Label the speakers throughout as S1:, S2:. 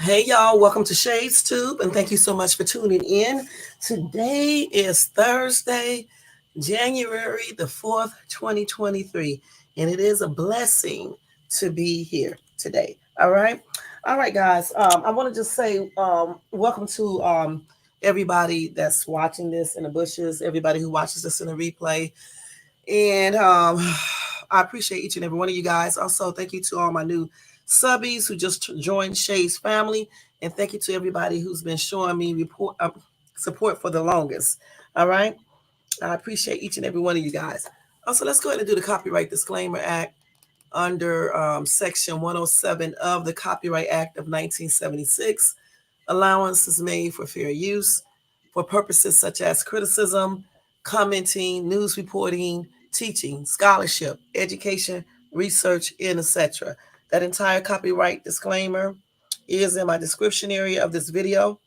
S1: Hey y'all, welcome to Shades Tube and thank you so much for tuning in. Today is Thursday, January the 4th, 2023, and it is a blessing to be here today. All right. All right, guys. I want to just say welcome to everybody that's watching this in the bushes, everybody who watches this in the replay. And I appreciate each and every one of you guys. Also, thank you to all my new subbies who just joined Shay's family. And thank you to everybody who's been showing me support for the longest. All right. I appreciate each and every one of you guys. Also, let's go ahead and do the Copyright Disclaimer Act under Section 107 of the Copyright Act of 1976. Allowance is made for fair use for purposes such as criticism, commenting, news reporting, teaching, scholarship, education, research, and etc. That entire copyright disclaimer is in my description area of this video.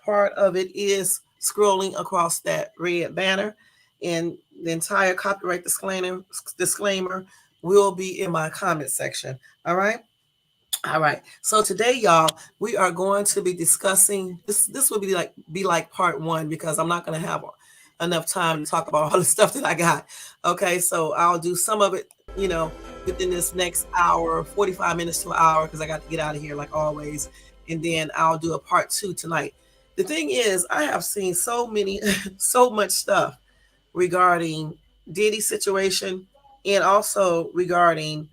S1: Part of it is scrolling across that red banner, and the entire copyright disclaimer will be in my comment section. All right. All right. So today, y'all, we are going to be discussing this. This will be like part one because I'm not going to have enough time to talk about all the stuff that I got. Okay. So I'll do some of it, within this next hour, 45 minutes to an hour, because I got to get out of here like always. And then I'll do a part two tonight. The thing is, I have seen so much stuff regarding Diddy situation and also regarding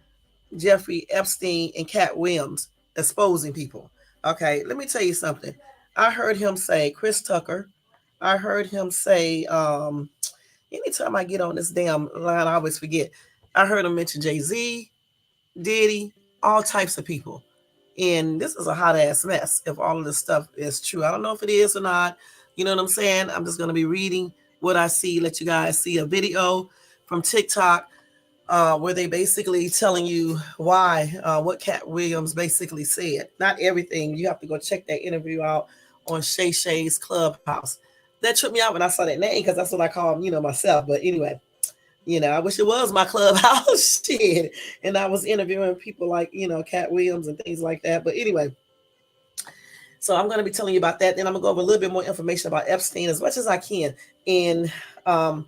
S1: Jeffrey Epstein and Katt Williams exposing people. Okay, let me tell you something. I heard him say Chris Tucker. I heard him say, anytime I get on this damn line, I always forget. I heard him mention Jay-Z, Diddy, all types of people. And this is a hot ass mess if all of this stuff is true. I don't know if it is or not. You know what I'm saying? I'm just going to be reading what I see, let you guys see a video from TikTok where they basically telling you why, what Katt Williams basically said. Not everything. You have to go check that interview out on Shay Shay's Clubhouse. That tripped me out when I saw that name because that's what I call him, myself. But anyway, I wish it was my Clubhouse shit. And I was interviewing people like, Katt Williams and things like that. But anyway, so I'm going to be telling you about that. Then I'm going to go over a little bit more information about Epstein as much as I can. And I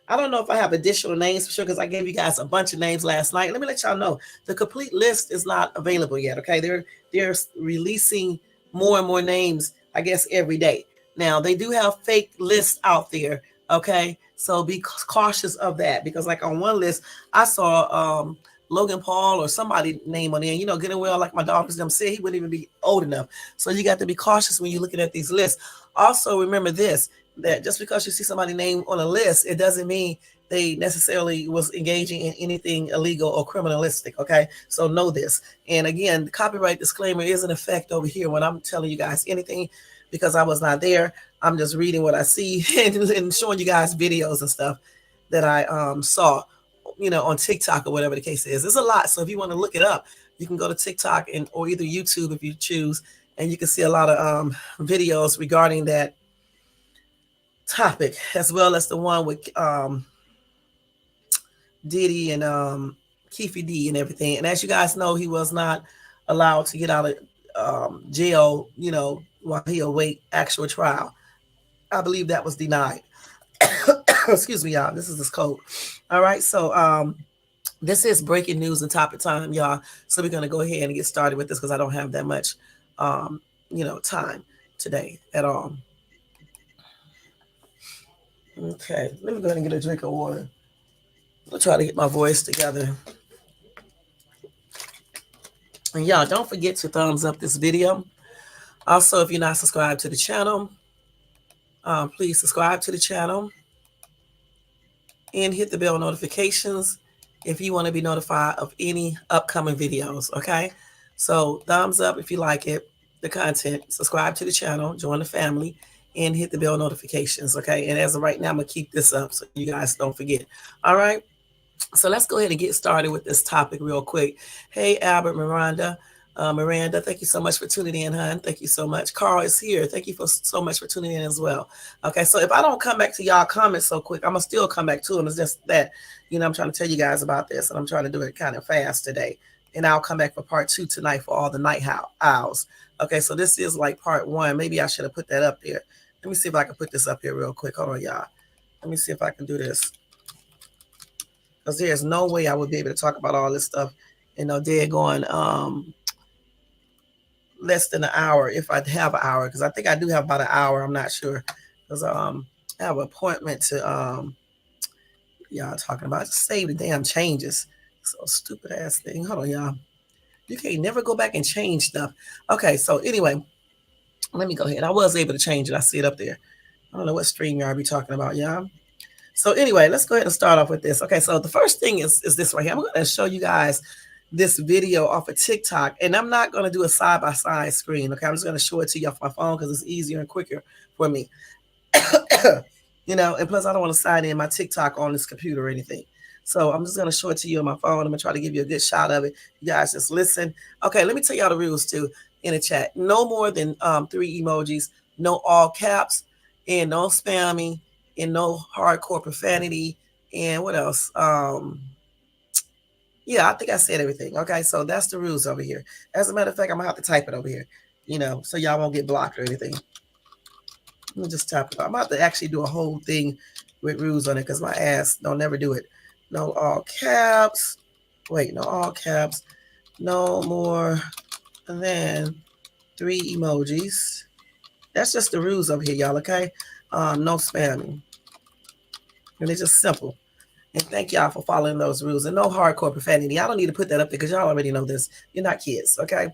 S1: don't know if I have additional names for sure because I gave you guys a bunch of names last night. Let me let y'all know the complete list is not available yet. Okay, they're releasing more and more names, I guess, every day. Now they do have fake lists out there. Okay, so be cautious of that because, like on one list, I saw Logan Paul or somebody name on there. Getting well, like my daughters them said, he wouldn't even be old enough. So you got to be cautious when you're looking at these lists. Also, remember this. That just because you see somebody's name on a list, it doesn't mean they necessarily was engaging in anything illegal or criminalistic. Okay, so know this. And again, the copyright disclaimer is in effect over here when I'm telling you guys anything because I was not there. I'm just reading what I see and showing you guys videos and stuff that I saw, on TikTok or whatever the case is. There's a lot. So if you want to look it up, you can go to TikTok or either YouTube if you choose, and you can see a lot of videos regarding that topic, as well as the one with Diddy and Keefe D and everything. And as you guys know, he was not allowed to get out of jail, while he await actual trial. I believe that was denied. Excuse me, y'all. This is this code. All right. So this is breaking news and topic time, y'all. So we're going to go ahead and get started with this because I don't have that much, time today at all. Okay, let me go ahead and get a drink of water. I'll try to get my voice together. And y'all, don't forget to thumbs up this video. Also, if you're not subscribed to the channel, please subscribe to the channel and hit the bell notifications if you want to be notified of any upcoming videos, okay? So thumbs up if you like it, the content, subscribe to the channel, join the family, and hit the bell notifications, okay? And as of right now, I'm going to keep this up so you guys don't forget. All right? So let's go ahead and get started with this topic real quick. Hey, Albert, Miranda, thank you so much for tuning in, hon. Thank you so much. Carl is here. Thank you so much for tuning in as well. Okay, so if I don't come back to y'all comments so quick, I'm going to still come back to them. It's just that, I'm trying to tell you guys about this, and I'm trying to do it kind of fast today. and I'll come back for part 2 tonight for all the night owls. Okay, so this is like part 1. Maybe I should have put that up there. Let me see if I can put this up here real quick. Hold on, y'all. Let me see if I can do this. Because there's no way I would be able to talk about all this stuff in no dead going less than an hour if I have an hour. Because I think I do have about an hour. I'm not sure. Because I have an appointment to y'all talking about. Just save the damn changes. So stupid ass thing. Hold on, y'all. You can't never go back and change stuff. Okay, so anyway, let me go ahead. I was able to change it. I see it up there. I don't know what stream y'all be talking about, y'all. So anyway, let's go ahead and start off with this. Okay, so the first thing is this right here. I'm going to show you guys this video off of TikTok, and I'm not going to do a side-by-side screen. Okay, I'm just going to show it to you off my phone because it's easier and quicker for me. You know, and plus I don't want to sign in my TikTok on this computer or anything. So I'm just going to show it to you on my phone. I'm going to try to give you a good shot of it. You guys just listen. Okay, let me tell y'all the rules too in the chat. No more than 3 emojis, no all caps, and no spamming, and no hardcore profanity. And what else? Yeah, I think I said everything. Okay, so that's the rules over here. As a matter of fact, I'm going to have to type it over here, you know, so y'all won't get blocked or anything. Let me just type it. I'm about to actually do a whole thing with rules on it because my ass don't never do it. No all caps. Wait, no all caps. No more than 3 emojis. That's just the rules over here, y'all, okay? No spamming. And it's just simple. And thank y'all for following those rules. And no hardcore profanity. I don't need to put that up there because y'all already know this. You're not kids, okay?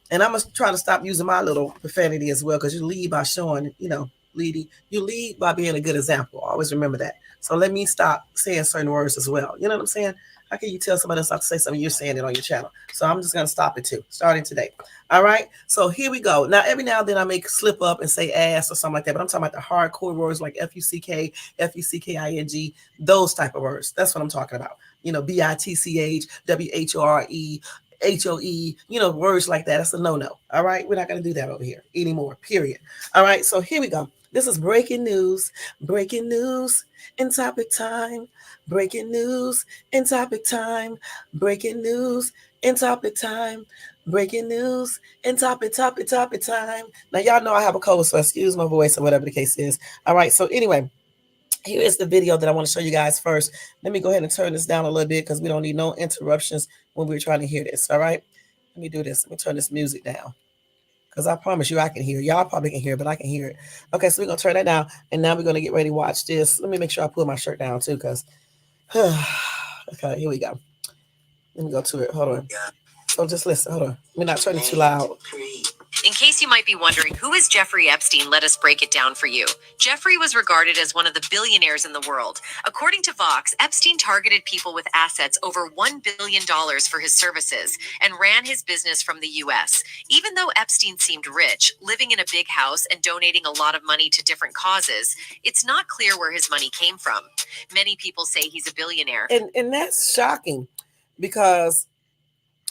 S1: And I'm going to try to stop using my little profanity as well because you lead by showing, you know, leading. You lead by being a good example. Always remember that. So let me stop saying certain words as well. You know what I'm saying? How can you tell somebody else not to say something you're saying it on your channel? So I'm just going to stop it too, starting today. All right? So here we go. Now, every now and then I may slip up and say ass or something like that, but I'm talking about the hardcore words like F-U-C-K, F-U-C-K-I-N-G, those type of words. That's what I'm talking about. You know, B-I-T-C-H, W-H-O-R-E, H-O-E, you know, words like that. That's a no-no. All right? We're not going to do that over here anymore, period. All right? So here we go. This is breaking news in topic time. Breaking news in topic time. Breaking news in topic time. Breaking news in topic time. Now, y'all know I have a cold, so excuse my voice or whatever the case is. All right. So anyway, here is the video that I want to show you guys first. Let me go ahead and turn this down a little bit because we don't need no interruptions when we're trying to hear this. All right. Let me do this. Let me turn this music down. Because I promise you I can hear. Y'all probably can hear, but I can hear it. Okay, so we're going to turn that down. And now we're going to get ready to watch this. Let me make sure I pull my shirt down too, because... okay, here we go. Let me go to it. Hold on. So just listen. Hold on. Let me not turn it too loud.
S2: In case you might be wondering, who is Jeffrey Epstein? Let us break it down for you. Jeffrey was regarded as one of the billionaires in the world. According to Vox, Epstein targeted people with assets over $1 billion for his services and ran his business from the U.S. Even though Epstein seemed rich, living in a big house and donating a lot of money to different causes, it's not clear where his money came from. Many people say he's a billionaire.
S1: And that's shocking because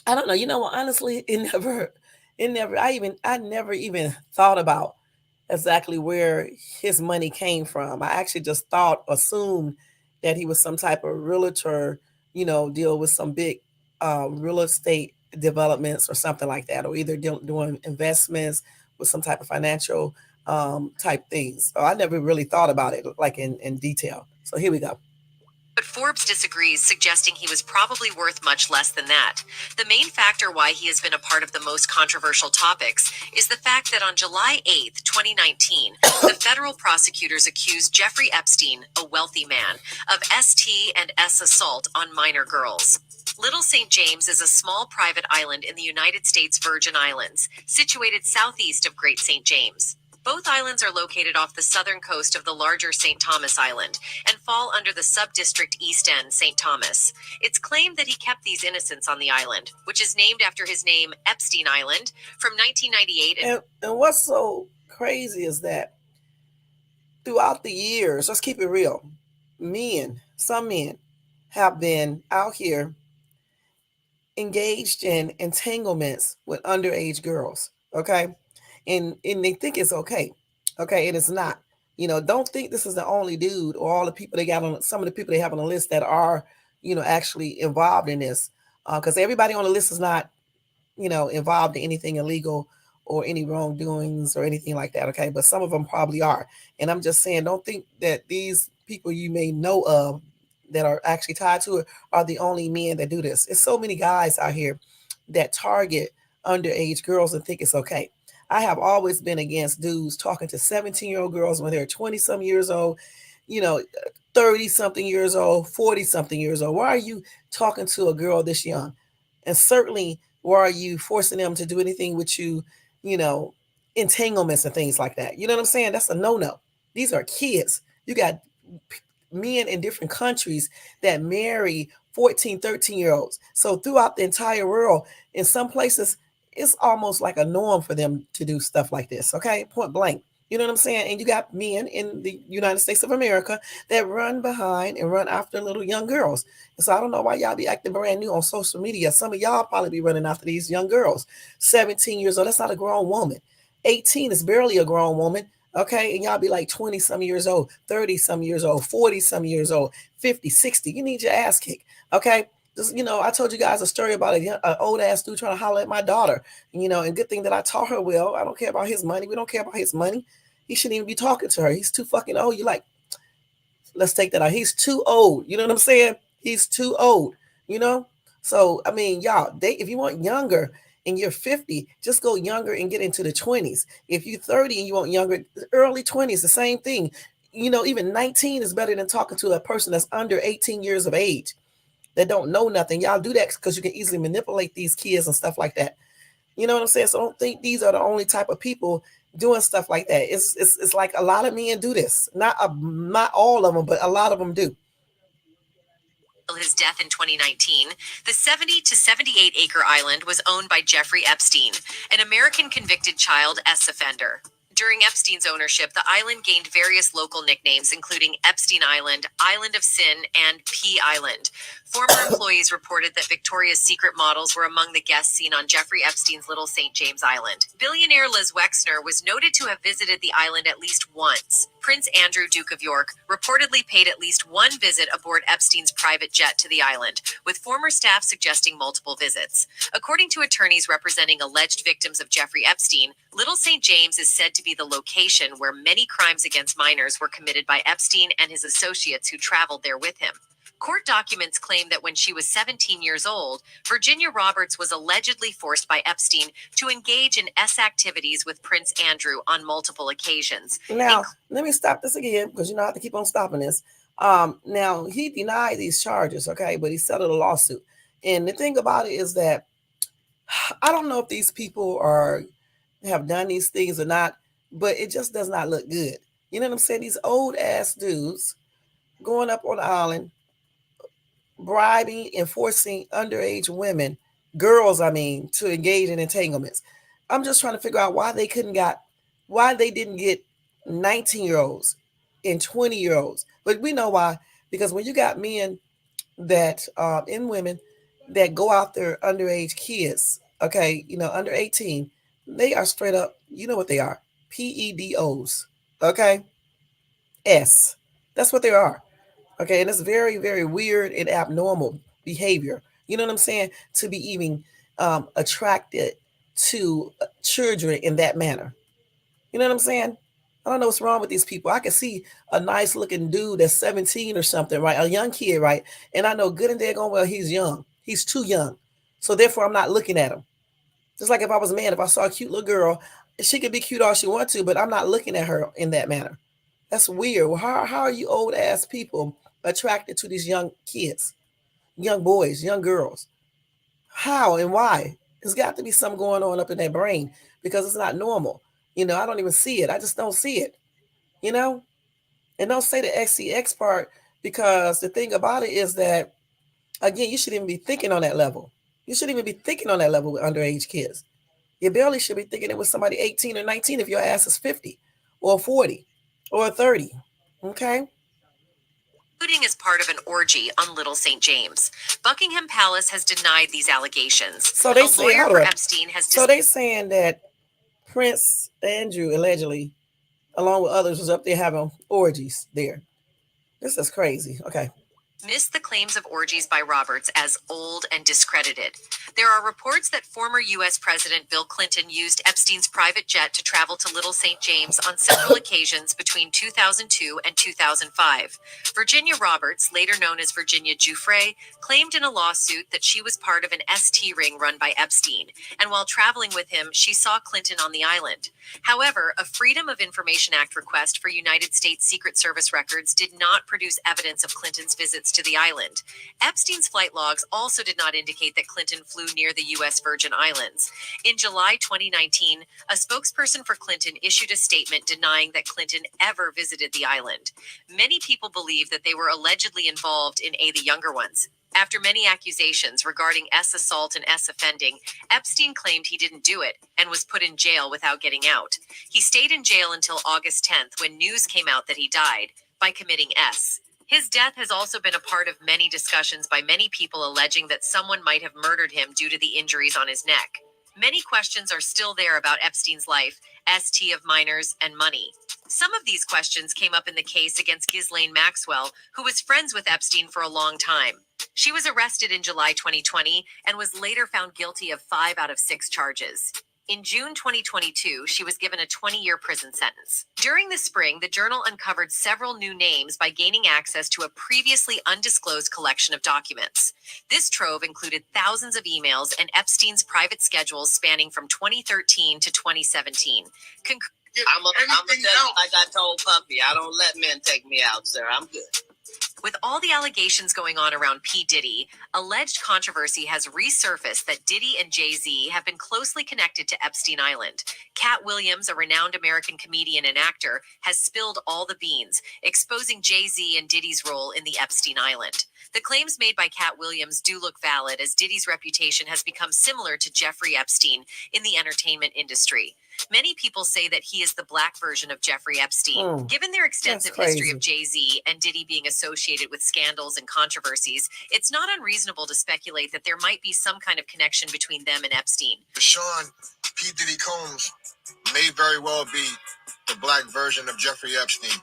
S1: I don't know. You know what? Honestly, I never even thought about exactly where his money came from. I actually just assumed that he was some type of realtor, you know, deal with some big real estate developments or something like that, or either doing investments with some type of financial type things. So I never really thought about it like in detail. So here we go.
S2: But Forbes disagrees, suggesting he was probably worth much less than that. The main factor why he has been a part of the most controversial topics is the fact that on July 8th, 2019, the federal prosecutors accused Jeffrey Epstein, a wealthy man, of ST and S assault on minor girls. Little St. James is a small private island in the United States Virgin Islands, situated southeast of Great St. James. Both islands are located off the southern coast of the larger St. Thomas Island and fall under the sub-district East End St. Thomas. It's claimed that he kept these innocents on the island, which is named after his name, Epstein Island, from 1998.
S1: And what's so crazy is that throughout the years, let's keep it real, some men have been out here engaged in entanglements with underage girls, okay? And they think it's okay. Okay, it is not. You know, don't think this is the only dude or all the people they got on some of the people they have on the list that are, you know, actually involved in this. because everybody on the list is not, involved in anything illegal or any wrongdoings or anything like that. Okay, but some of them probably are. And I'm just saying, don't think that these people you may know of that are actually tied to it are the only men that do this. It's so many guys out here that target underage girls and think it's okay. I have always been against dudes talking to 17-year-old girls when they're 20 some years old, you know, 30 something years old, 40 something years old. Why are you talking to a girl this young? And certainly, why are you forcing them to do anything with you, you know, entanglements and things like that? You know what I'm saying? That's a no no. These are kids. You got men in different countries that marry 14, 13-year-olds. So throughout the entire world, in some places, it's almost like a norm for them to do stuff like this. Okay, point blank. You know what I'm saying? And you got men in the United States of America that run behind and run after little young girls. And so I don't know why y'all be acting brand new on social media. Some of y'all probably be running after these young girls. 17 years old, that's not a grown woman. 18 is barely a grown woman. Okay, and y'all be like 20 some years old, 30 some years old, 40 some years old, 50, 60. You need your ass kicked. Okay, just, I told you guys a story about an old ass dude trying to holler at my daughter. And good thing that I taught her well. I don't care about his money. We don't care about his money. He shouldn't even be talking to her. He's too fucking old. You like, let's take that out. He's too old. You know what I'm saying? He's too old. You know. So I mean, y'all, if you want younger and you're 50, just go younger and get into the 20s. If you're 30 and you want younger, early 20s, the same thing. Even 19 is better than talking to a person that's under 18 years of age that don't know nothing. Y'all do that because you can easily manipulate these kids and stuff like that. You know what I'm saying? So I don't think these are the only type of people doing stuff like that. It's like a lot of men do this. Not all of them, but a lot of them do.
S2: His death in 2019, the 70 to 78 acre island was owned by Jeffrey Epstein, an American convicted child S offender. During Epstein's ownership, the island gained various local nicknames, including Epstein Island, Island of Sin, and P Island. Former employees reported that Victoria's Secret models were among the guests seen on Jeffrey Epstein's Little St. James Island. Billionaire Liz Wexner was noted to have visited the island at least once. Prince Andrew, Duke of York, reportedly paid at least one visit aboard Epstein's private jet to the island, with former staff suggesting multiple visits. According to attorneys representing alleged victims of Jeffrey Epstein, Little St. James is said to be the location where many crimes against minors were committed by Epstein and his associates who traveled there with him. Court documents claim that when she was 17 years old, Virginia Roberts was allegedly forced by Epstein to engage in activities with Prince Andrew on multiple occasions.
S1: Now, let me stop this again because I have to keep on stopping this. Now, he denied these charges, okay, but he settled a lawsuit. And the thing about it is that I don't know if these people have done these things or not, but it just does not look good. You know what I'm saying? These old ass dudes going up on the island, bribing and forcing underage women, girls, to engage in entanglements. I'm just trying to figure out why they didn't get 19-year-olds and 20-year-olds. But we know why, because when you got men that and women that go out there underage kids, okay, under 18, they are straight up, you know what they are, PEDOs, okay, S. That's what they are. Okay, and it's very, very weird and abnormal behavior. You know what I'm saying? To be even attracted to children in that manner. You know what I'm saying? I don't know what's wrong with these people. I can see a nice looking dude that's 17 or something, right? A young kid, right? And I know good and daggone well he's young. He's too young. So therefore I'm not looking at him. Just like if I was a man, if I saw a cute little girl, she could be cute all she wants to, but I'm not looking at her in that manner. That's weird. Well, how are you old ass people attracted to these young kids, young boys, young girls? How and why? There's got to be something going on up in their brain because it's not normal. I don't even see it. I just don't see it. You know? And don't say the XCX part because the thing about it is that, again, you shouldn't even be thinking on that level. You shouldn't even be thinking on that level with underage kids. You barely should be thinking it with somebody 18 or 19 if your ass is 50 or 40 or 30. Okay?
S2: Including as part of an orgy on Little St. James. Buckingham Palace has denied these allegations.
S1: So they say,
S2: lawyer for Epstein has
S1: so they saying that Prince Andrew allegedly, along with others, was up there having orgies there. This is crazy. Okay.
S2: missed the claims of orgies by Roberts as old and discredited. There are reports that former U.S. President Bill Clinton used Epstein's private jet to travel to Little St. James on several occasions between 2002 and 2005. Virginia Roberts, later known as Virginia Jeffery, claimed in a lawsuit that she was part of an ST ring run by Epstein, and while traveling with him, she saw Clinton on the island. However, a Freedom of Information Act request for United States Secret Service records did not produce evidence of Clinton's visits to the island. Epstein's flight logs also did not indicate that Clinton flew near the U.S. Virgin Islands. In July 2019, a spokesperson for Clinton issued a statement denying that Clinton ever visited the island. Many people believe that they were allegedly involved in the Younger Ones. After many accusations regarding S assault and S offending, Epstein claimed he didn't do it and was put in jail without getting out. He stayed in jail until August 10th when news came out that he died by committing S. His death has also been a part of many discussions by many people alleging that someone might have murdered him due to the injuries on his neck. Many questions are still there about Epstein's life, ST of minors, and money. Some of these questions came up in the case against Ghislaine Maxwell, who was friends with Epstein for a long time. She was arrested in July 2020 and was later found guilty of 5 out of 6 charges. In June 2022, she was given a 20-year prison sentence. During the spring, the Journal uncovered several new names by gaining access to a previously undisclosed collection of documents. This trove included thousands of emails and Epstein's private schedules spanning from 2013 to 2017.
S3: I'm like I told Puffy, I don't let men take me out, sir. I'm good.
S2: With all the allegations going on around P. Diddy, alleged controversy has resurfaced that Diddy and Jay-Z have been closely connected to Epstein Island. Katt Williams, a renowned American comedian and actor, has spilled all the beans, exposing Jay-Z and Diddy's role in the Epstein Island. The claims made by Katt Williams do look valid, as Diddy's reputation has become similar to Jeffrey Epstein in the entertainment industry. Many people say that he is the black version of Jeffrey Epstein. Given their extensive history of Jay-Z and Diddy being associated with scandals and controversies, it's not unreasonable to speculate that there might be some kind of connection between them and Epstein.
S4: Sean P. Diddy Combs may very well be the black version of Jeffrey Epstein.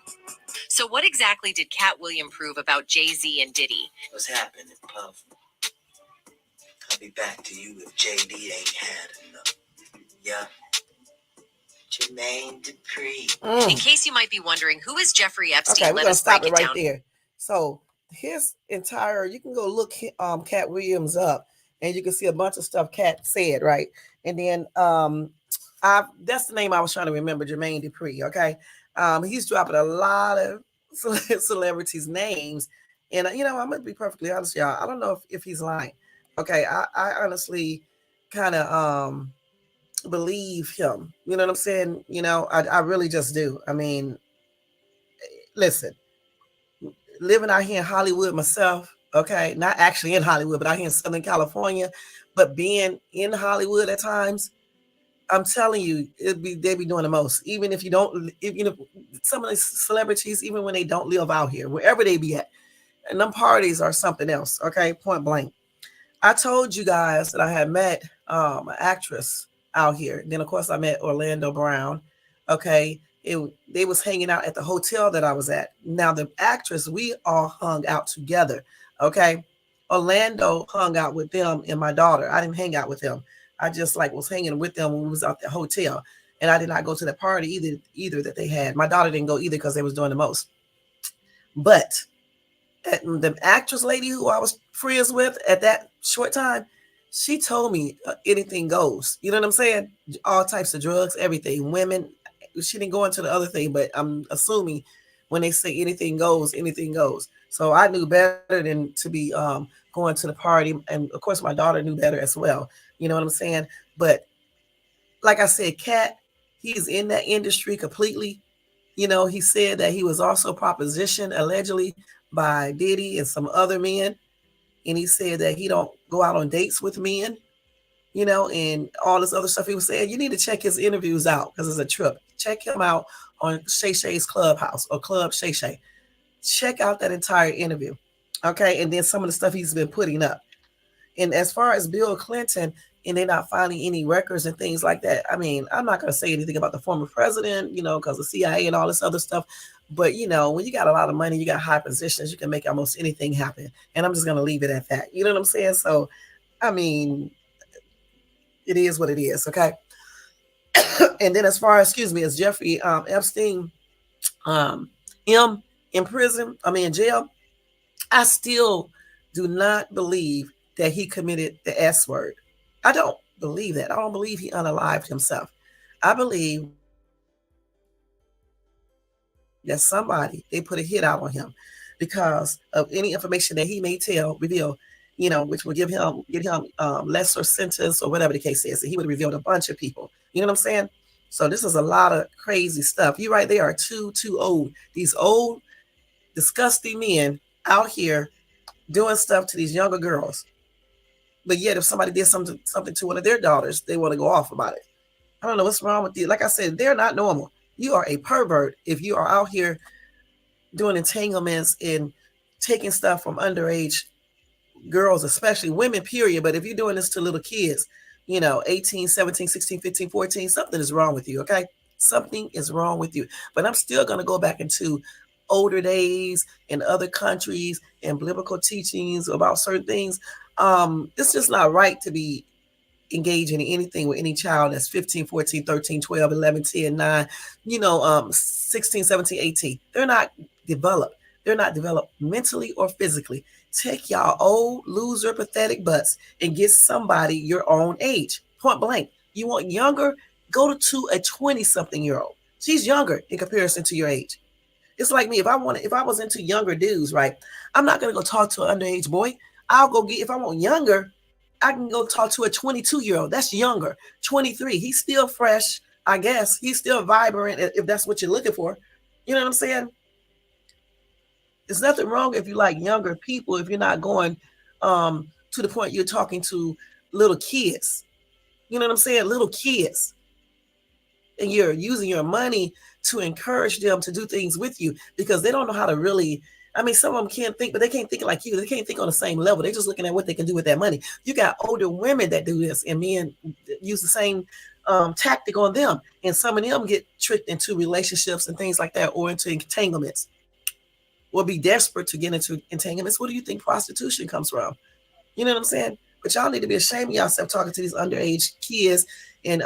S2: So what exactly did Katt Williams prove about Jay-Z and Diddy?
S3: What's happening, Puff? I'll be back to you if JD ain't had enough. Yeah. Jermaine Dupri.
S2: In case you might be wondering, who is Jeffrey Epstein?
S1: Okay, we're gonna stop it right there. So his entire, you can go look Katt Williams up, and you can see a bunch of stuff Katt said, right? And then that's the name I was trying to remember, Jermaine Dupri. Okay, he's dropping a lot of celebrities' names, and I'm gonna be perfectly honest, y'all. I don't know if he's lying. Okay, I honestly kind of believe him. You know what I'm saying? I really just do. I mean, listen, living out here in Hollywood myself, okay, not actually in Hollywood, but out here in Southern California, but being in Hollywood at times, I'm telling you, they be doing the most. Even if you don't, some of the celebrities, even when they don't live out here, wherever they be at, and them parties are something else. Okay, point blank. I told you guys that I had met an actress out here. Then of course I met Orlando Brown. Okay, they was hanging out at the hotel that I was at. Now the actress, we all hung out together. Okay, Orlando hung out with them and my daughter. I didn't hang out with them. I just was hanging with them when we was at the hotel, and I did not go to the party either that they had. My daughter didn't go either because they was doing the most. But the actress lady who I was friends with at that short time, she told me anything goes. You know what I'm saying? All types of drugs, everything. Women. She didn't go into the other thing, but I'm assuming when they say anything goes, anything goes. So I knew better than to be going to the party. And of course, my daughter knew better as well. You know what I'm saying? But like I said, Katt, he's in that industry completely. He said that he was also propositioned allegedly by Diddy and some other men. And he said that he don't go out on dates with men, and all this other stuff he was saying. You need to check his interviews out because it's a trip. Check him out on Shay Shay's Clubhouse or Club Shay Shay. Check out that entire interview. Okay. And then some of the stuff he's been putting up. And as far as Bill Clinton, and they're not finding any records and things like that. I mean, I'm not going to say anything about the former president, because the CIA and all this other stuff. But, when you got a lot of money, you got high positions, you can make almost anything happen. And I'm just going to leave it at that. You know what I'm saying? So, I mean, it is what it is. Okay. And then as far as, as Jeffrey Epstein, in prison, in jail, I still do not believe that he committed the S word. I don't believe that. I don't believe he unalived himself. I believe that somebody, they put a hit out on him because of any information that he may reveal, which would get him lesser sentence or whatever the case is. And he would have revealed a bunch of people. You know what I'm saying? So this is a lot of crazy stuff. You're right. They are too old. These old, disgusting men out here doing stuff to these younger girls. But yet, if somebody did something to one of their daughters, they want to go off about it. I don't know what's wrong with you. Like I said, they're not normal. You are a pervert if you are out here doing entanglements and taking stuff from underage girls, especially women, period. But if you're doing this to little kids, 18, 17, 16, 15, 14, something is wrong with you, okay? Something is wrong with you. But I'm still going to go back into older days in other countries and biblical teachings about certain things. It's just not right to be engaging in anything with any child that's 15, 14, 13, 12, 11, 10, 9, 16, 17, 18. They're not developed. They're not developed mentally or physically. Take y'all old, loser, pathetic butts and get somebody your own age. Point blank. You want younger? Go to a 20-something-year-old. She's younger in comparison to your age. It's like me. If I was into younger dudes, right? I'm not going to go talk to an underage boy. I'll go get, if I want younger, I can go talk to a 22-year-old. That's younger. 23. He's still fresh, I guess. He's still vibrant if that's what you're looking for. You know what I'm saying? There's nothing wrong if you like younger people, if you're not going to the point you're talking to little kids. You know what I'm saying? Little kids. And you're using your money to encourage them to do things with you because they don't know how to really. Some of them can't think, but they can't think like you. They can't think on the same level. They're just looking at what they can do with that money. You got older women that do this, and men use the same tactic on them. And some of them get tricked into relationships and things like that, or into entanglements, or be desperate to get into entanglements. What do you think prostitution comes from? You know what I'm saying? But y'all need to be ashamed of yourself talking to these underage kids and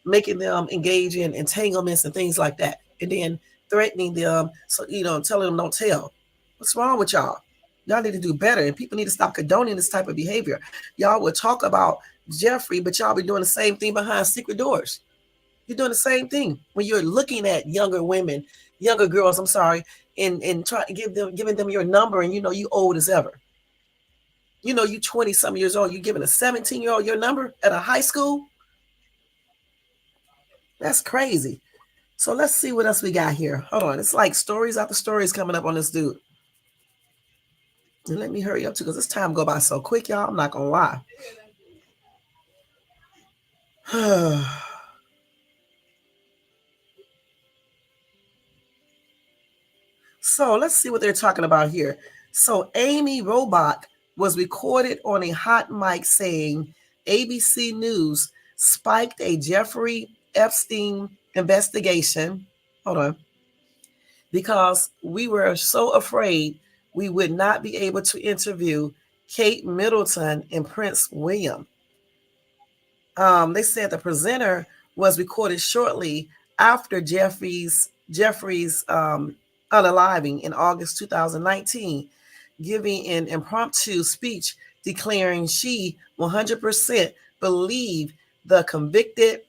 S1: making them engage in entanglements and things like that, and then threatening them, so telling them don't tell. What's wrong with y'all? Y'all need to do better, and people need to stop condoning this type of behavior. Y'all will talk about Jeffrey, but y'all be doing the same thing behind secret doors. You're doing the same thing when you're looking at younger women, younger girls, and trying to giving them your number, and you old as ever. You 20-some years old, you giving a 17-year-old your number at a high school? That's crazy. So let's see what else we got here. Hold on. It's like stories after stories coming up on this dude. And let me hurry up too, because this time go by so quick, y'all. I'm not going to lie. So let's see what they're talking about here. So Amy Robach was recorded on a hot mic saying ABC News spiked a Jeffrey Epstein investigation. Hold on. Because we were so afraid we would not be able to interview Kate Middleton and Prince William. They said the presenter was recorded shortly after Jeffrey's unaliving in August 2019, giving an impromptu speech declaring she 100% believed the convicted,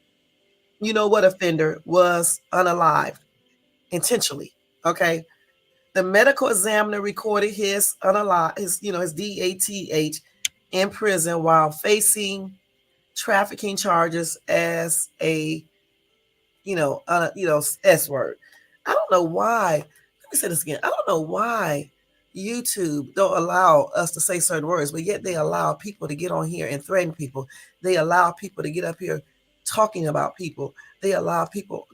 S1: offender was unalived intentionally. Okay. The medical examiner recorded his DATH in prison while facing trafficking charges as a, S word. I don't know why. Let me say this again. I don't know why YouTube don't allow us to say certain words, but yet they allow people to get on here and threaten people. They allow people to get up here talking about people. They allow people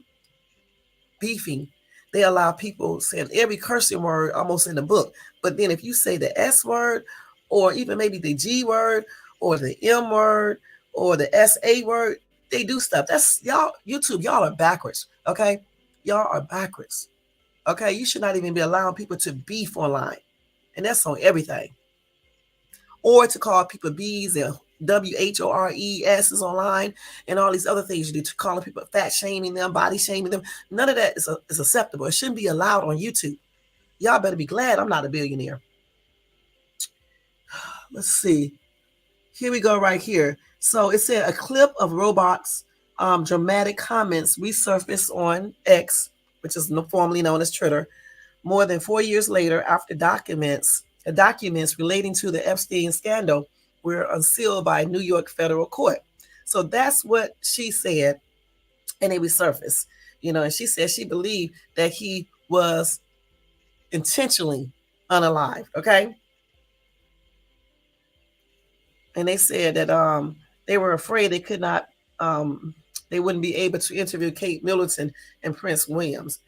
S1: beefing. They allow people saying every cursing word almost in the book. But then if you say the S word, or even maybe the G word, or the M word, or the SA word, they do stuff. That's y'all, YouTube, y'all are backwards. Okay. Y'all are backwards. Okay. You should not even be allowing people to beef online. And that's on everything. Or to call people B's and WHORES online and all these other things you do, to calling people fat shaming them, body shaming them. None of that is acceptable. It shouldn't be allowed on YouTube. Y'all better be glad I'm not a billionaire. Let's see. Here we go right here. So it said a clip of Robot's dramatic comments resurfaced on X, which is formerly known as Twitter, more than 4 years later after documents relating to the Epstein scandal were unsealed by New York federal court. So that's what she said, and it resurfaced. And she said she believed that he was intentionally unalived, okay? And they said that they were afraid they could not, they wouldn't be able to interview Kate Middleton and Prince Williams.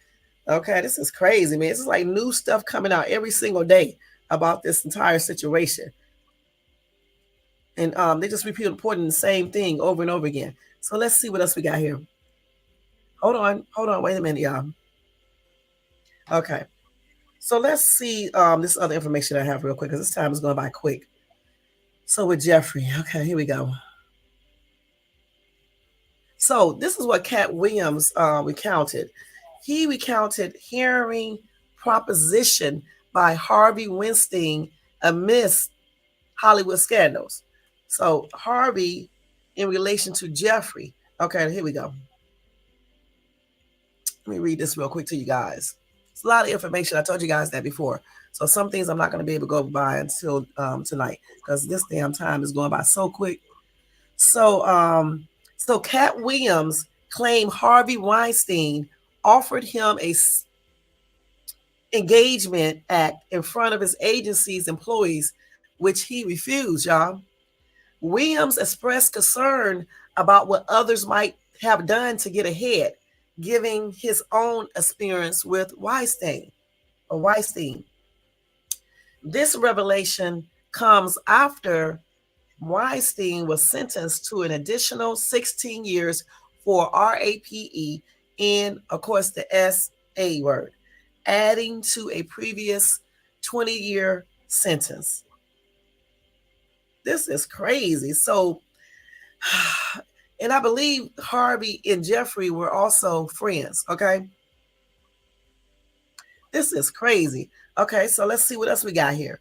S1: Okay, this is crazy, man. This is like new stuff coming out every single day about this entire situation. And they just reporting the same thing over and over again. So let's see what else we got here. Hold on, wait a minute, y'all. Okay, so let's see this other information I have real quick, because this time is going by quick. So with Jeffery, okay, here we go. So this is what Katt Williams recounted. He recounted hearing proposition by Harvey Weinstein amidst Hollywood scandals. So Harvey in relation to Jeffrey. Okay, here we go. Let me read this real quick to you guys. It's a lot of information. I told you guys that before. So some things I'm not going to be able to go by until tonight, because this damn time is going by so quick. So Katt Williams claimed Harvey Weinstein offered him a engagement act in front of his agency's employees, which he refused, y'all. Williams expressed concern about what others might have done to get ahead, giving his own experience with Weinstein. This revelation comes after Weinstein was sentenced to an additional 16 years for RAPE and, of course, the SA word, adding to a previous 20-year sentence. This is crazy. So, and I believe Harvey and Jeffrey were also friends, okay? This is crazy. Okay, so let's see what else we got here.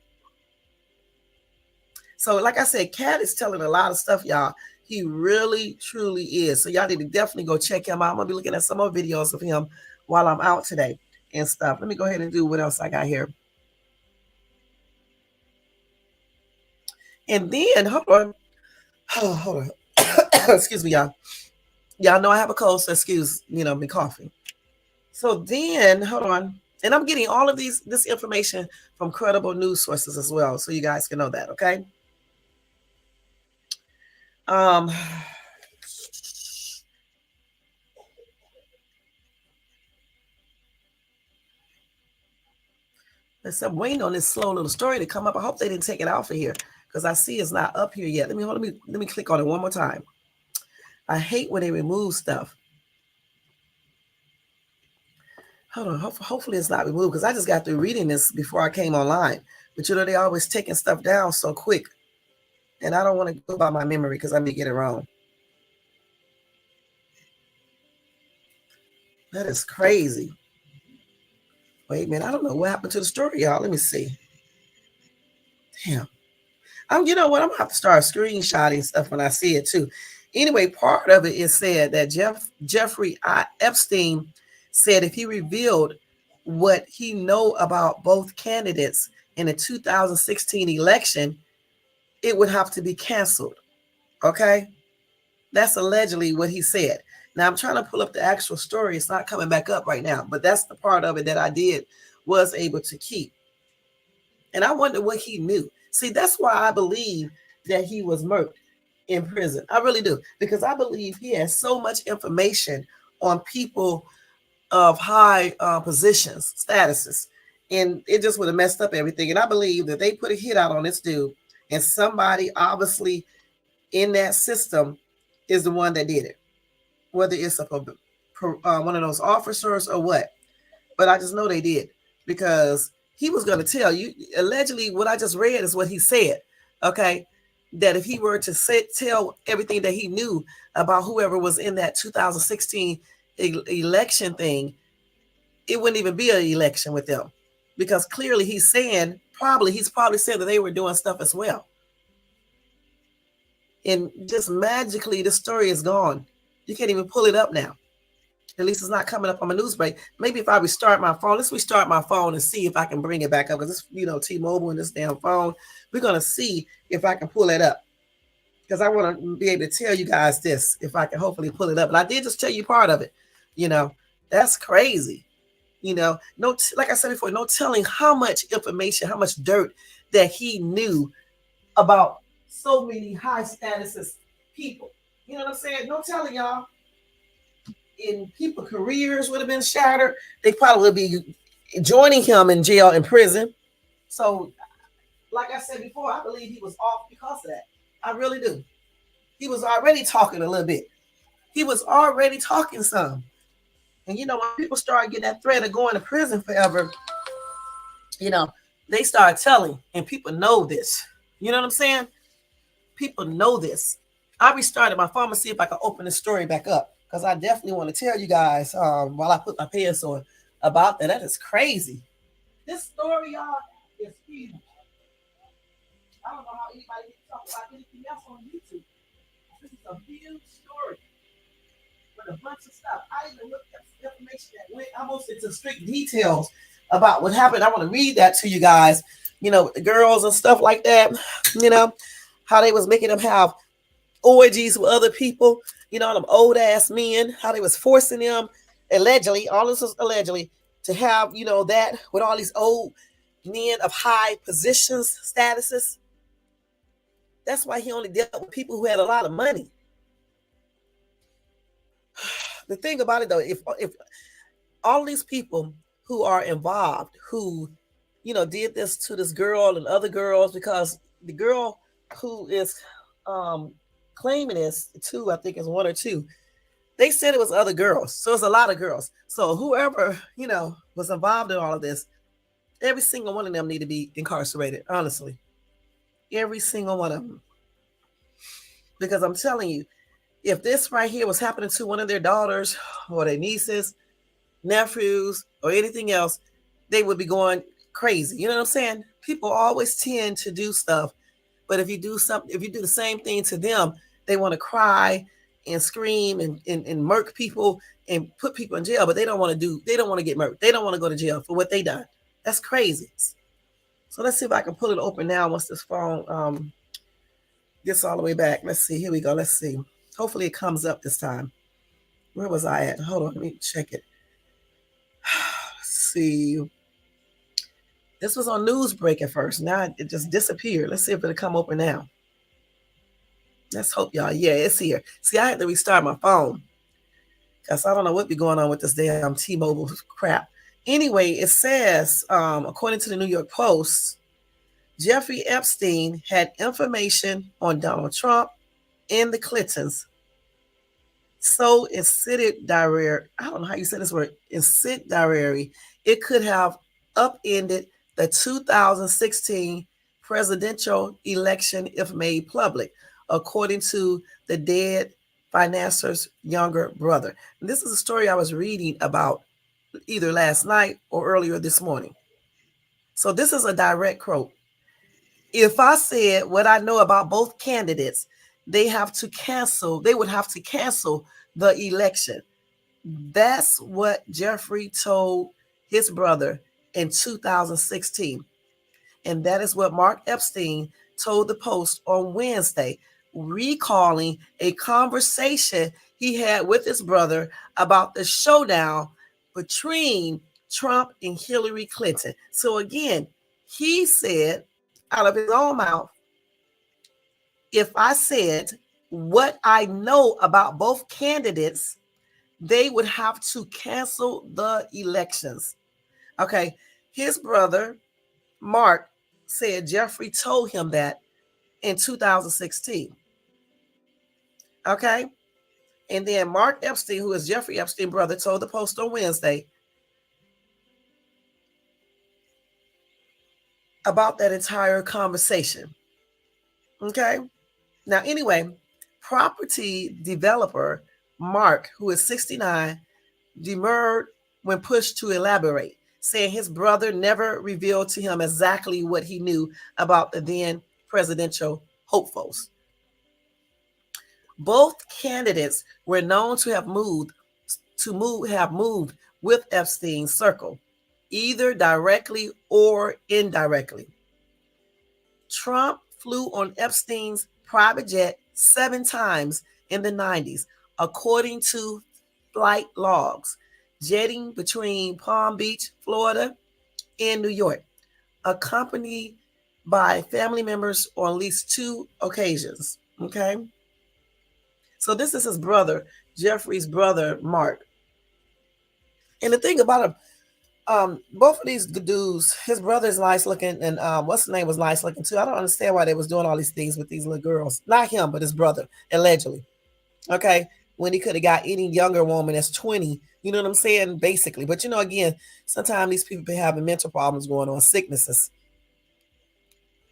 S1: So, like I said, Katt is telling a lot of stuff, y'all. He really, truly is. So y'all need to definitely go check him out. I'm going to be looking at some more videos of him while I'm out today and stuff. Let me go ahead and do what else I got here. And then, hold on. Excuse me, y'all. Y'all know I have a cold, so excuse, me coughing. So then, hold on. And I'm getting all of this information from credible news sources as well, so you guys can know that, okay? I'm waiting on this slow little story to come up. I hope they didn't take it out for here, because I see it's not up here yet. Let me click on it one more time. I hate when they remove stuff. Hold on. Hopefully it's not removed, because I just got through reading this before I came online. But they always taking stuff down so quick. And I don't want to go by my memory, because I may get it wrong. That is crazy. Wait a minute. I don't know what happened to the story, y'all. Let me see. Damn. You know what? I'm going to have to start screenshotting stuff when I see it, too. Anyway, part of it is said that Jeffrey Epstein said if he revealed what he know about both candidates in the 2016 election, it would have to be canceled. Okay? That's allegedly what he said. Now, I'm trying to pull up the actual story. It's not coming back up right now, but that's the part of it that I was able to keep. And I wonder what he knew. See, that's why I believe that he was murked in prison. I really do, because I believe he has so much information on people of high positions, statuses, and it just would have messed up everything. And I believe that they put a hit out on this dude, and somebody obviously in that system is the one that did it, whether it's one of those officers or what. But I just know they did, because he was going to tell you, allegedly, what I just read is what he said. Okay. That if he were to tell everything that he knew about whoever was in that 2016 election thing, it wouldn't even be an election with them, because clearly he's probably saying that they were doing stuff as well. And just magically, the story is gone. You can't even pull it up now. At least it's not coming up on my news break. Maybe if I restart my phone, let's restart my phone and see if I can bring it back up. Because it's, T-Mobile and this damn phone. We're going to see if I can pull it up. Because I want to be able to tell you guys this, if I can hopefully pull it up. And I did just tell you part of it. That's crazy. No, like I said before, no telling how much information, how much dirt that he knew about so many high statuses people. You know what I'm saying? No telling, y'all. And people's careers would have been shattered. They probably would be joining him in jail, in prison. So, like I said before, I believe he was off because of that. I really do. He was already talking a little bit. He was already talking some. And when people start getting that threat of going to prison forever, they start telling, and people know this. You know what I'm saying? People know this. I restarted my phone to see if I can open the story back up, because I definitely want to tell you guys while I put my pants on about that. That is crazy. This story, y'all, is huge. I don't know how anybody can talk about anything else on YouTube. This is a huge story with a bunch of stuff. I even looked up some information that went almost into strict details about what happened. I want to read that to you guys. The girls and stuff like that. How they was making them have orgies with other people. Them old ass men. How they was forcing them, allegedly, all this was allegedly, to have that with all these old men of high positions, statuses. That's why he only dealt with people who had a lot of money. The thing about it, though, if all these people who are involved, who, did this to this girl and other girls, because the girl who is claiming this, two, I think it's one or two, they said it was other girls. So it's a lot of girls. So whoever, was involved in all of this, every single one of them need to be incarcerated, honestly. Every single one of them. Because I'm telling you, if this right here was happening to one of their daughters or their nieces, nephews, or anything else, they would be going crazy. You know what I'm saying? People always tend to do stuff. But if you do the same thing to them, they want to cry and scream and murk people and put people in jail. But they don't want to get murked. They don't want to go to jail for what they done. That's crazy. So let's see if I can pull it open now once this phone gets all the way back. Let's see. Here we go. Let's see. Hopefully it comes up this time. Where was I at? Hold on. Let me check it. Let's see. This was on Newsbreak at first. Now it just disappeared. Let's see if it'll come open now. Let's hope, y'all. Yeah, it's here. See, I had to restart my phone because I don't know what be going on with this damn T-Mobile crap. Anyway, it says, according to the New York Post, Jeffrey Epstein had information on Donald Trump and the Clintons. So incendiary, I don't know how you say this word, incendiary, it could have upended the 2016 presidential election if made public, according to the dead financier's younger brother. And this is a story I was reading about either last night or earlier this morning. So this is a direct quote. If I said what I know about both candidates, they would have to cancel the election. That's what Jeffery told his brother in 2016. And that is what Mark Epstein told the Post on Wednesday, recalling a conversation he had with his brother about the showdown between Trump and Hillary Clinton. So again, he said out of his own mouth, if I said what I know about both candidates, they would have to cancel the elections. Okay. His brother, Mark, said Jeffrey told him that in 2016. Okay. And then Mark Epstein, who is Jeffrey Epstein's brother, told the Post on Wednesday about that entire conversation. Okay. Now, anyway, property developer Mark, who is 69, demurred when pushed to elaborate, saying his brother never revealed to him exactly what he knew about the then presidential hopefuls. Both candidates were known to have moved with Epstein's circle, either directly or indirectly. Trump flew on Epstein's private jet 7 times in the 90s, according to flight logs, jetting between Palm Beach, Florida, and New York, accompanied by family members on at least 2 occasions. Okay. So this is his brother, Jeffrey's brother, Mark. And the thing about him, both of these dudes, his brother is nice looking, and what's the name was nice looking too. I don't understand why they was doing all these things with these little girls. Not him, but his brother, allegedly. Okay, when he could have got any younger woman that's 20. You know what I'm saying? Basically, but again, sometimes these people be having mental problems going on, sicknesses.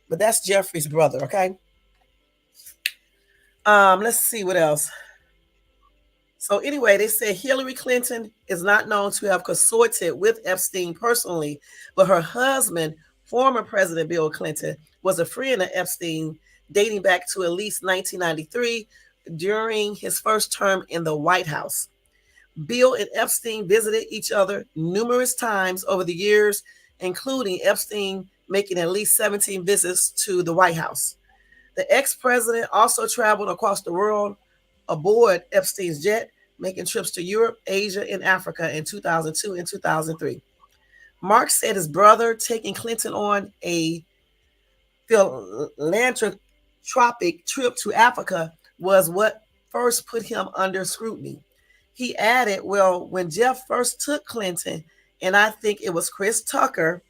S1: But that's Jeffrey's brother. Okay. Let's see what else. So anyway, they said Hillary Clinton is not known to have consorted with Epstein personally, but her husband, former President Bill Clinton, was a friend of Epstein dating back to at least 1993 during his first term in the White House. Bill and Epstein visited each other numerous times over the years, including Epstein making at least 17 visits to the White House. The ex-president also traveled across the world aboard Epstein's jet, making trips to Europe, Asia, and Africa in 2002 and 2003. Mark said his brother taking Clinton on a philanthropic trip to Africa was what first put him under scrutiny. He added, well, when Jeff first took Clinton, and I think it was Chris Tucker,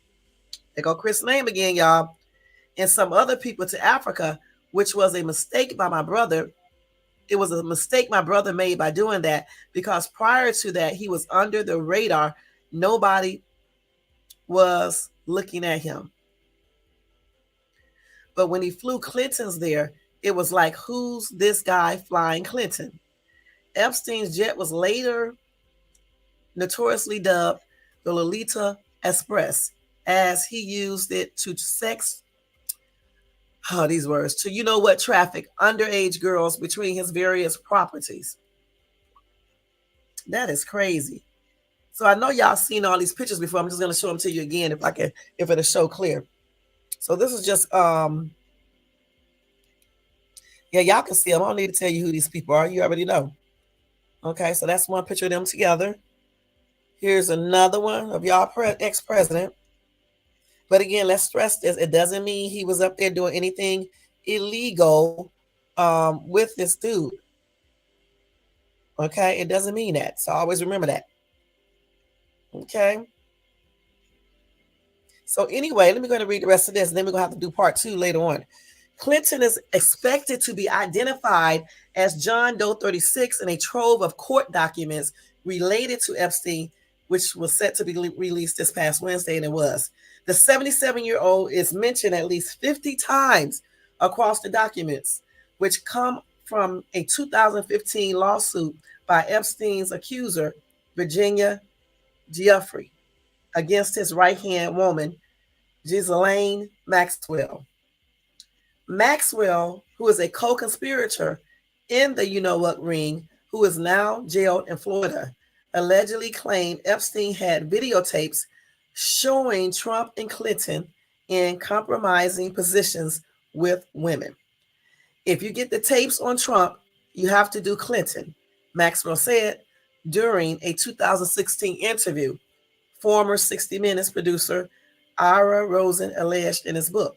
S1: there go Chris' name again, y'all, and some other people to Africa, which was a mistake by my brother. It was a mistake my brother made by doing that, because prior to that, he was under the radar. Nobody was looking at him. But when he flew Clinton's there, it was like, who's this guy flying Clinton? Epstein's jet was later notoriously dubbed the Lolita Express, as he used it to traffic underage girls between his various properties. That is crazy. So I know y'all seen all these pictures before. I'm just going to show them to you again if it'll show clear. So this is just y'all can see them. I don't need to tell you who these people are. You already know. Okay, so that's one picture of them together. Here's another one of y'all ex-president. But again, let's stress this. It doesn't mean he was up there doing anything illegal with this dude. Okay, it doesn't mean that. So always remember that. Okay. So anyway, let me go and read the rest of this, and then we're going to have to do part 2 later on. Clinton is expected to be identified as John Doe 36 in a trove of court documents related to Epstein, which was set to be released this past Wednesday, and it was. The 77-year-old is mentioned at least 50 times across the documents, which come from a 2015 lawsuit by Epstein's accuser, Virginia Jeffery, against his right-hand woman, Ghislaine Maxwell. Maxwell, who is a co-conspirator in the you-know-what ring, who is now jailed in Florida, allegedly claimed Epstein had videotapes showing Trump and Clinton in compromising positions with women. If you get the tapes on Trump, you have to do Clinton, Maxwell said during a 2016 interview. Former 60 Minutes producer Ira Rosen alleged in his book,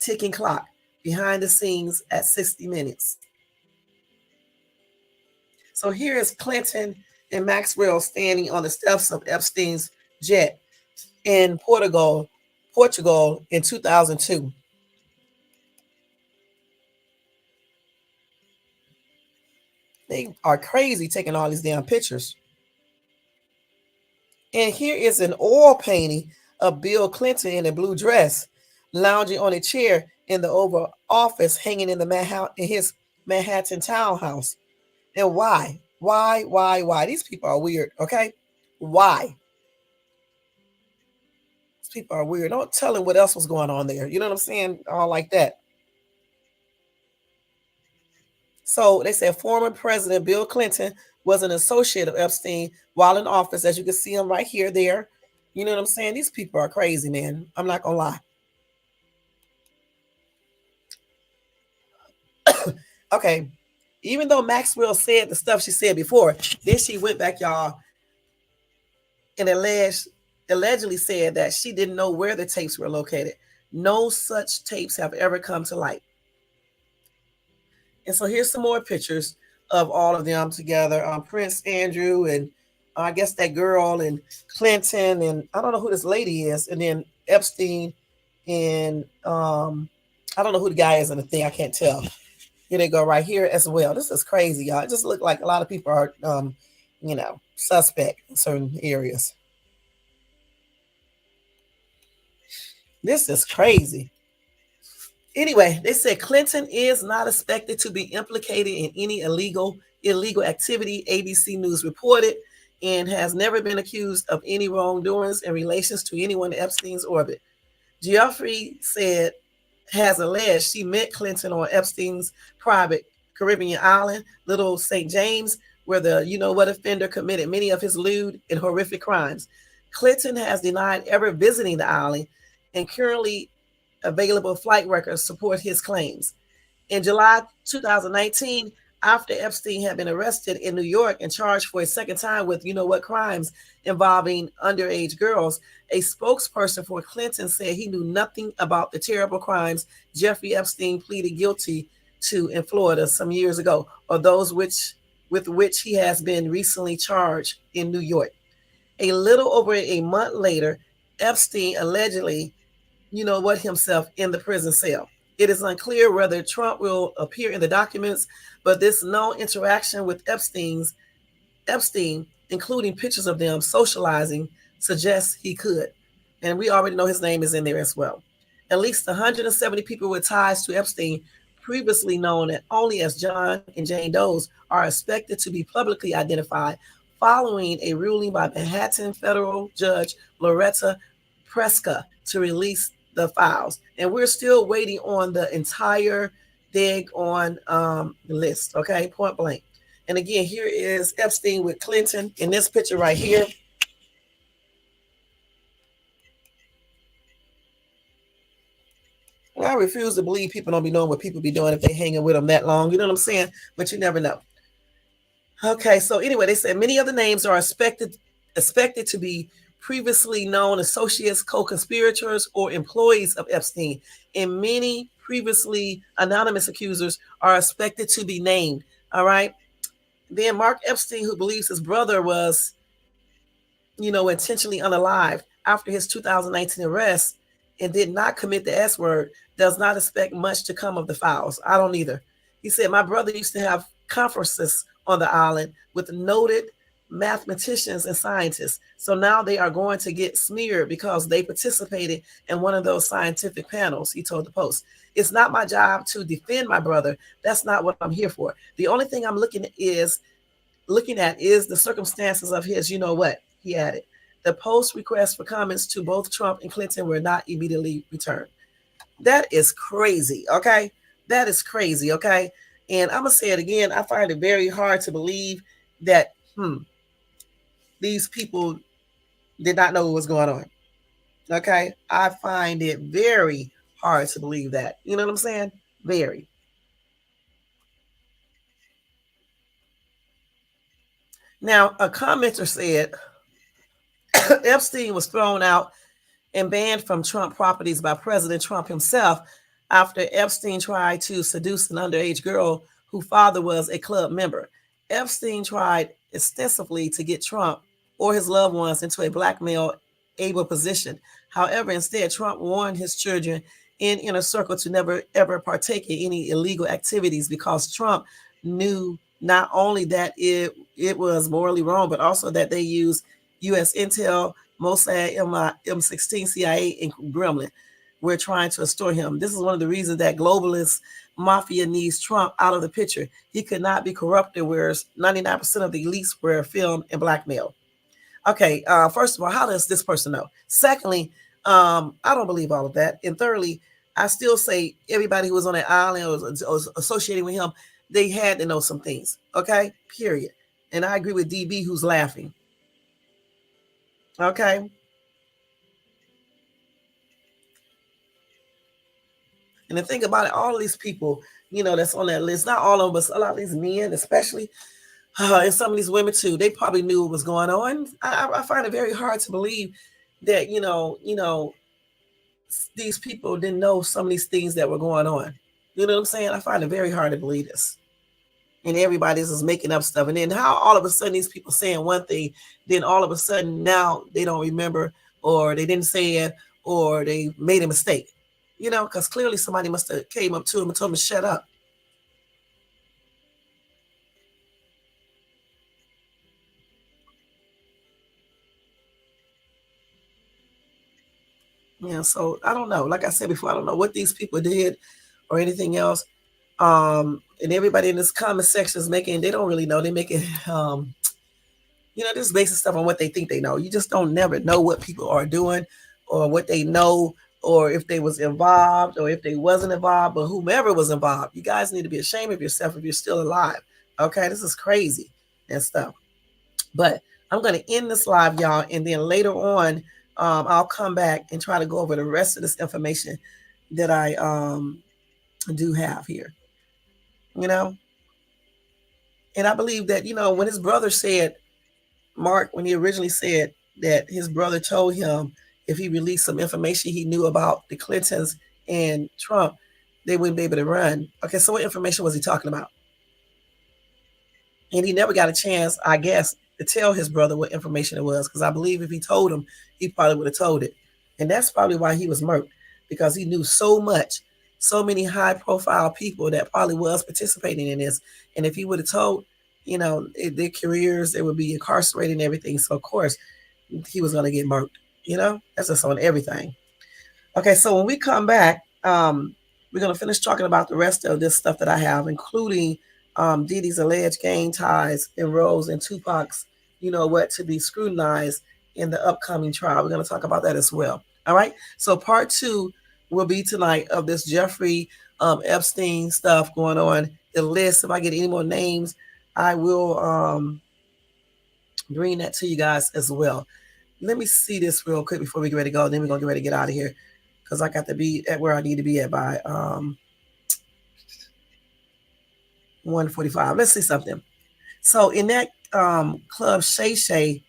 S1: Ticking Clock, Behind the Scenes at 60 Minutes. So here is Clinton and Maxwell standing on the steps of Epstein's jet in Portugal in 2002. They are crazy taking all these damn pictures. And here is an oil painting of Bill Clinton in a blue dress, lounging on a chair in the Oval Office, hanging in his Manhattan townhouse. And why? Why? These people are weird, okay? Why? These people are weird. Don't tell them what else was going on there. You know what I'm saying? All like that. So they said former President Bill Clinton was an associate of Epstein while in office. As you can see him right here, there. You know what I'm saying? These people are crazy, man. I'm not gonna lie. Okay. Even though Maxwell said the stuff she said before, then she went back, y'all, and allegedly said that she didn't know where the tapes were located. No such tapes have ever come to light. And so here's some more pictures of all of them together. Prince Andrew and I guess that girl and Clinton and I don't know who this lady is. And then Epstein and I don't know who the guy is in the thing. I can't tell. Here they go right here as well. This is crazy, y'all. It just looked like a lot of people are, suspect in certain areas. This is crazy. Anyway, they said Clinton is not expected to be implicated in any illegal activity, ABC News reported, and has never been accused of any wrongdoings in relations to anyone in Epstein's orbit. Jeffery has alleged she met Clinton on Epstein's private Caribbean island, Little St. James, where the offender committed many of his lewd and horrific crimes. Clinton has denied ever visiting the island, and currently available flight records support his claims. In July 2019, after Epstein had been arrested in New York and charged for a second time with crimes involving underage girls, a spokesperson for Clinton said he knew nothing about the terrible crimes Jeffrey Epstein pleaded guilty to in Florida some years ago, or those with which he has been recently charged in New York. A little over a month later, Epstein allegedly himself in the prison cell. It is unclear whether Trump will appear in the documents, but this known interaction with Epstein, including pictures of them socializing, suggests he could. And we already know his name is in there as well. At least 170 people with ties to Epstein, previously known only as John and Jane Does, are expected to be publicly identified following a ruling by Manhattan federal judge Loretta Preska to release the files. And we're still waiting on the entire list, okay, point blank. And again, here is Epstein with Clinton in this picture right here. I refuse to believe people don't be knowing what people be doing if they hanging with them that long. You know what I'm saying? But you never know. Okay, so anyway, they said many other names are expected to be previously known associates, co-conspirators, or employees of Epstein, and many previously anonymous accusers are expected to be named. All right. Then Mark Epstein, who believes his brother was, intentionally unalived after his 2019 arrest and did not commit the S word, does not expect much to come of the files. I don't either. He said, my brother used to have conferences on the island with noted mathematicians and scientists. So now they are going to get smeared because they participated in one of those scientific panels, he told the Post. It's not my job to defend my brother. That's not what I'm here for. The only thing I'm looking at is the circumstances of his, he added. The Post requests for comments to both Trump and Clinton were not immediately returned. That is crazy, okay? That is crazy, okay? And I'm going to say it again. I find it very hard to believe that these people did not know what was going on. Okay. I find it very hard to believe that. You know what I'm saying? Very. Now, a commenter said Epstein was thrown out and banned from Trump properties by President Trump himself after Epstein tried to seduce an underage girl whose father was a club member. Epstein tried extensively to get Trump or his loved ones into a blackmail-able position. However, instead, Trump warned his children in inner circle to never, ever partake in any illegal activities because Trump knew Not only that it was morally wrong, but also that they used U.S. Intel, Mossad, M16, CIA, and Gremlin were trying to restore him. This is one of the reasons that globalist mafia needs Trump out of the picture. He could not be corrupted, whereas 99% of the elites were filmed and blackmailed. Okay, first of all, how does this person know? Secondly, I don't believe all of that. And thirdly, I still say everybody who was on that island or was associated with him, they had to know some things. Okay, period. And I agree with DB who's laughing. Okay. And the thing about it, all of these people, that's on that list, not all of them, but a lot of these men, especially, and some of these women too, they probably knew what was going on. I find it very hard to believe that, these people didn't know some of these things that were going on. You know what I'm saying? I find it very hard to believe this. And everybody's just making up stuff. And then how all of a sudden these people saying one thing, then all of a sudden now they don't remember, or they didn't say it, or they made a mistake. Because clearly somebody must have came up to him and told him to shut up. So I don't know. Like I said before, I don't know what these people did or anything else. And everybody in this comment section is they don't really know. They make it, just basing stuff on what they think they know. You just don't never know what people are doing or what they know, or if they was involved or if they wasn't involved, but whomever was involved. You guys need to be ashamed of yourself if you're still alive. Okay, this is crazy and stuff. But I'm going to end this live, y'all, and then later on, I'll come back and try to go over the rest of this information that I do have here. And I believe that, when his brother said, Mark, when he originally said that his brother told him if he released some information he knew about the Clintons and Trump, they wouldn't be able to run. Okay, so what information was he talking about? And he never got a chance, I guess, to tell his brother what information it was, because I believe if he told him, he probably would have told it. And that's probably why he was murked, because he knew so much, so many high-profile people that probably was participating in this. And if he would have told, their careers, they would be incarcerated and everything. So, of course, he was going to get murked. That's just on everything. Okay, so when we come back, we're going to finish talking about the rest of this stuff that I have, including Diddy's alleged gang ties and roles in Tupac's, to be scrutinized in the upcoming trial. We're going to talk about that as well. All right. So part 2 will be tonight of this Jeffrey Epstein stuff going on. The list, if I get any more names, I will bring that to you guys as well. Let me see this real quick before we get ready to go. Then we're going to get ready to get out of here, because I got to be at where I need to be at by 1:45. Let's see something. So in that Club Shay Shay,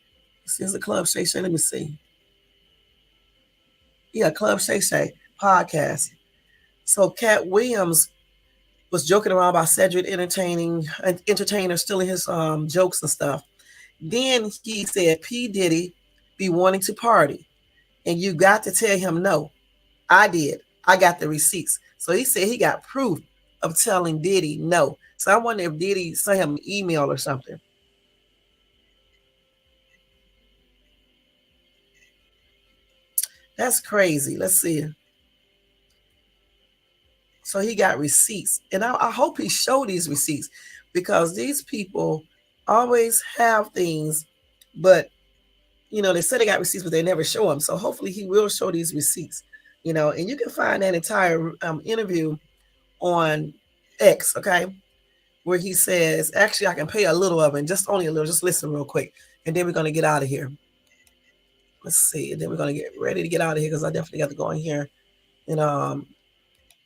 S1: is it Club Shay Shay? Let me see. Yeah, Club Shay Shay podcast. So Katt Williams was joking around about Cedric entertainer stealing his jokes and stuff. Then he said P. Diddy be wanting to party, and you got to tell him no. I did. I got the receipts. So he said he got proof of telling Diddy no. So I wonder if Diddy sent him an email or something. That's crazy. Let's see. So he got receipts. And I hope he showed these receipts, because these people always have things, but, they say they got receipts, but they never show them. So hopefully he will show these receipts, and you can find that entire interview on X, okay, where he says, actually, I can play a little of it, just only a little, just listen real quick. And then we're going to get out of here. Let's see. And then we're going to get ready to get out of here, because I definitely got to go in here and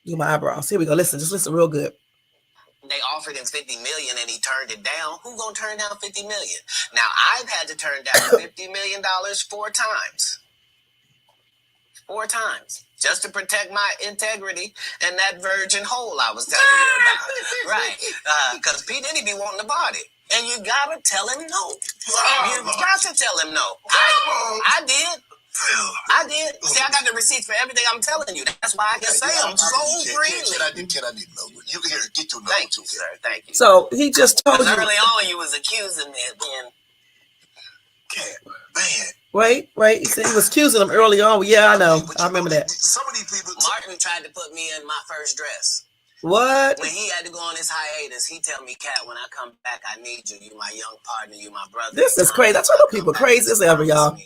S1: do my eyebrows. Here we go. Listen, just listen real good.
S3: They offered him $50 million and he turned it down. Who gonna turn down $50 million? Now I've had to turn down $50 million 4 times. 4 times. Just to protect my integrity and that virgin hole I was telling you about. Right. Because P. Diddy be wanting to party. And you gotta tell him no. You got to tell him no. I did. I did. See, I got the receipts for everything I'm telling you. That's why I can say them so freely.
S4: Can I need to know? You can get your number.
S3: Thank you, sir. Thank you.
S1: So he just told you.
S3: Early on, you was accusing me of being
S4: Katt, man.
S1: Wait. He said he was accusing him early on. Yeah, I know. I remember that.
S4: Some of these people.
S3: Martin tried to put me in my first dress.
S1: What?
S3: When he had to go on his hiatus, he tell me, Katt, when I come back, I need you. You my young partner. You my brother.
S1: This is crazy. That's why the people crazy as ever, y'all.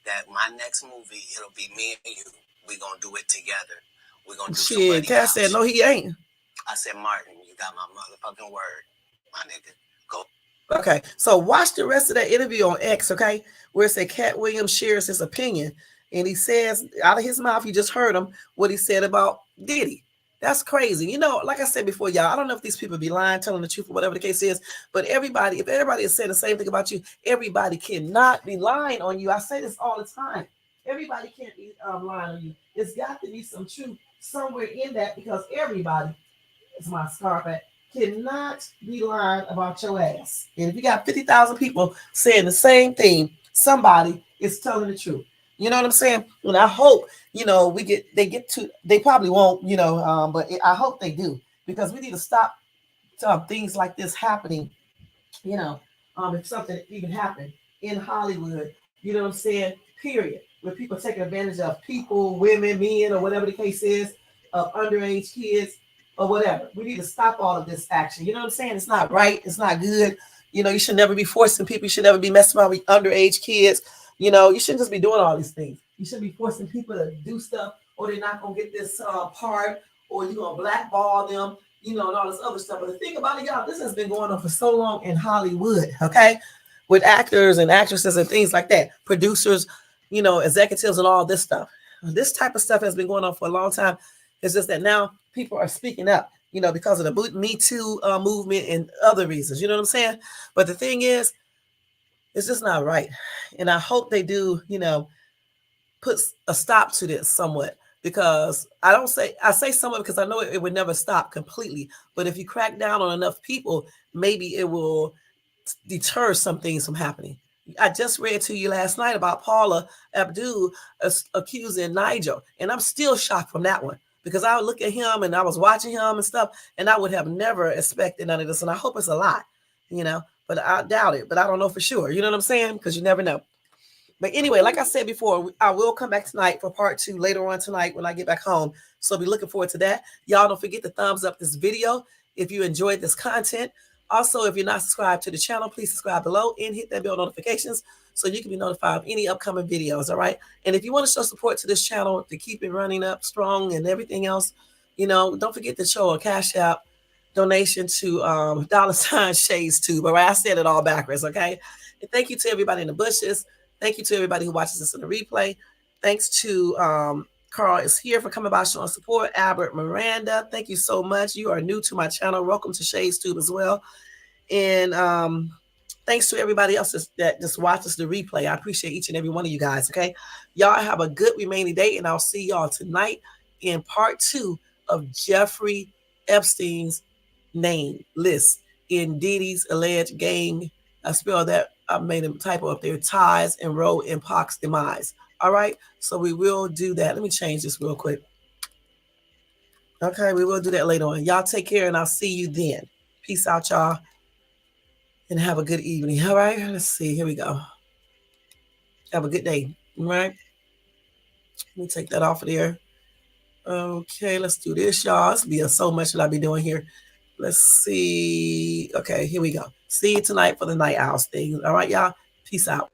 S3: That my next movie, it'll be me and you. We gonna do it together. We gonna do
S1: shit. Katt said no, he ain't.
S3: I said, Martin, you got my motherfucking word, my nigga. Go.
S1: Okay, so watch the rest of that interview on X, okay, where it said Katt Williams shares his opinion, and he says out of his mouth, you just heard him what he said about Diddy. That's crazy. You know, like I said before, y'all, I don't know if these people be lying, telling the truth, or whatever the case is, but if everybody is saying the same thing about you, everybody cannot be lying on you. I say this all the time. Everybody can't be lying on you. There's got to be some truth somewhere in that, because everybody, it's my scarf at, cannot be lying about your ass. And if you got 50,000 people saying the same thing, somebody is telling the truth. You know what I'm saying? And I hope, you know, they probably won't, you know, but I hope they do, because we need to stop things like this happening. You know, if something even happened in Hollywood, you know what I'm saying? Period. Where people taking advantage of people, women, men, or whatever the case is, of underage kids or whatever. We need to stop all of this action. You know what I'm saying? It's not right. It's not good. You know, you should never be forcing people. You should never be messing around with underage kids. You know, you shouldn't just be doing all these things. You shouldn't be forcing people to do stuff, or they're not going to get this part, or you're going to blackball them, you know, and all this other stuff. But the thing about it, y'all, this has been going on for so long in Hollywood, okay? With actors and actresses and things like that, producers, you know, executives and all this stuff. This type of stuff has been going on for a long time. It's just that now people are speaking up, you know, because of the Me Too movement and other reasons. You know what I'm saying? But the thing is, it's just not right. And I hope they do, you know, put a stop to this somewhat, because I say somewhat because I know it would never stop completely. But if you crack down on enough people, maybe it will deter some things from happening. I just read to you last night about Paula Abdul accusing Nigel, and I'm still shocked from that one, because I would look at him and I was watching him and stuff, and I would have never expected none of this. And I hope it's a lie, you know, but I doubt it. But I don't know for sure. You know what I'm saying? Because you never know. But anyway, like I said before, I will come back tonight for part 2 later on tonight when I get back home. So I'll be looking forward to that. Y'all don't forget to thumbs up this video if you enjoyed this content. Also, if you're not subscribed to the channel, please subscribe below and hit that bell notifications so you can be notified of any upcoming videos, all right? And if you want to show support to this channel to keep it running up strong and everything else, you know, don't forget to show a Cash App donation to $Shades Tube, all right? I said it all backwards, okay? And thank you to everybody in the bushes. Thank you to everybody who watches this in the replay. Thanks to Carl is here for coming by showing support. Albert Miranda, thank you so much. You are new to my channel. Welcome to Shades Tube as well. And thanks to everybody else that just watches the replay. I appreciate each and every one of you guys, okay? Y'all have a good remaining day, and I'll see y'all tonight in part 2 of Jeffrey Epstein's name list in Diddy's alleged gang. I spelled that. I made a typo up there. Ties enrolled in Pac's demise. All right, so we will do that. Let me change this real quick. Okay, we will do that later on. Y'all take care, and I'll see you then. Peace out, y'all, and have a good evening. All right, let's see. Here we go. Have a good day. All right. Let me take that off of there. Okay, let's do this, y'all. It's be so much that I'll be doing here. Let's see. Okay, here we go. See you tonight for the Night Owls thing. All right, y'all. Peace out.